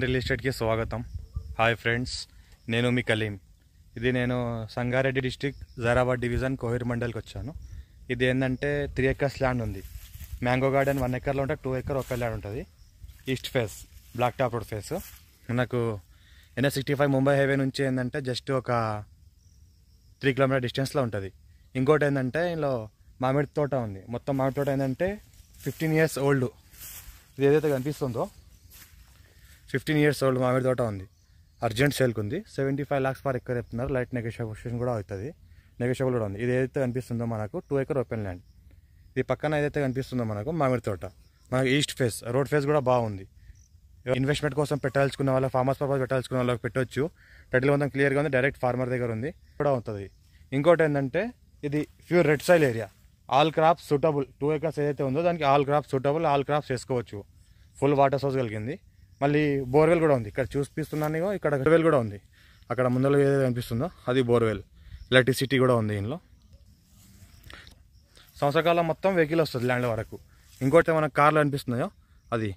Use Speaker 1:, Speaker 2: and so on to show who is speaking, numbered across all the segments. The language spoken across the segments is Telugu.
Speaker 1: రియల్ ఎస్టేట్కి స్వాగతం. హాయ్ ఫ్రెండ్స్, నేను మీ కలీం. ఇది నేను సంగారెడ్డి డిస్టిక్ జైరాబాద్ డివిజన్ కోహిర్ మండల్కి వచ్చాను. ఇది ఏంటంటే 3 acres ల్యాండ్ ఉంది. మ్యాంగో గార్డెన్ 1 acreలో ఉంటే 2 acre ఒక ల్యాండ్ ఉంటుంది. East face black top road face. మనకు NH65 ముంబై హైవే నుంచి ఏంటంటే జస్ట్ ఒక 3 km డిస్టెన్స్లో ఉంటుంది. ఇంకోటి ఏంటంటే ఇందులో మామిడి తోట ఉంది. మొత్తం మామిడి తోట ఏంటంటే 15 years ఓల్డ్. ఇది ఏదైతే కనిపిస్తుందో 15 years ఓల్డ్ మామిడి తోట ఉంది. అర్జెంట్ సేల్కి ఉంది. 75 lakhs పర్ ఎకర్ చెప్తున్నారు. లైట్ నెగోషియేషన్ కూడా అవుతుంది. నెగోషియబుల్ కూడా ఉంది. ఇది ఏదైతే కనిపిస్తుందో మనకు 2 acre ఓపెన్ ల్యాండ్. ఇది పక్కన ఏదైతే కనిపిస్తుందో మనకు మామిడి తోట. మనకు ఈస్ట్ ఫేస్ రోడ్ ఫేస్ కూడా బాగుంది. ఇన్వెస్ట్మెంట్ కోసం పెట్టాల్సుకున్న వాళ్ళ ఫార్మర్స్ పర్పస్ పెట్టాల్సుకున్న వాళ్ళకి పెట్టవచ్చు. టైటిల్ మొత్తం క్లియర్గా ఉంది. డైరెక్ట్ ఫార్మర్ దగ్గర ఉంది కూడా ఉంటుంది. ఇంకోటి ఏంటంటే ఇది pure red soil area. All crops suitable. 2 acres ఏదైతే ఉందో దానికి all crops suitable. All crops చేసుకోవచ్చు. ఫుల్ వాటర్ సోర్స్ కలిగింది. మళ్ళీ బోర్వెల్ కూడా ఉంది. ఇక్కడ చూపిస్తున్నాను. ఇక్కడ బోర్వెల్ కూడా ఉంది. అక్కడ ముందర ఏదైతే కనిపిస్తుందో అది బోర్వెల్. ఎలక్ట్రిసిటీ కూడా ఉంది ఇందులో. సంవత్సరకాలం మొత్తం వెహికల్ వస్తుంది ల్యాండ్ వరకు. ఇంకోటి మనకు కార్లు అనిపిస్తున్నాయో అది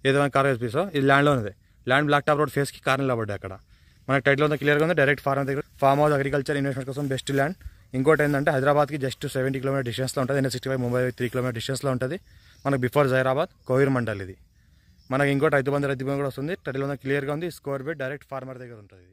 Speaker 1: ఏదైనా కార్ కనిపిస్తుందో ఇది ల్యాండ్లో ఉంది. ల్యాండ్ బ్లాక్ టాప్ రోడ్ ఫేస్కి కార్ నిలబడ్డాయి. అక్కడ మనకు టైటిల్ ఉంది, క్లియర్గా ఉంది. డైరెక్ట్ ఫార్మర్ దగ్గర ఫార్మ్ హౌస్ అగ్రికల్చర్ ఇన్వెస్ట్మెంట్ కోసం బెస్ట్ ల్యాండ్. ఇంకోటి ఏంటంటే హైదరాబాద్కి జస్ట్ 70 km డిస్టెన్స్లో ఉంటుంది. NH65 ముంబై 3 km డిస్టెన్స్లో ఉంటుంది. మనకు బిఫోర్ జైరాబాద్ కోహిర్ మండల్ ఇది. మనకి ఇంకోటి రైతు బంధు కూడా వస్తుంది. టైటిల్ ఉంది, క్లియర్గా ఉంది. స్క్వేర్ బిట్ డైరెక్ట్ ఫార్మర్ దగ్గర ఉంటుంది.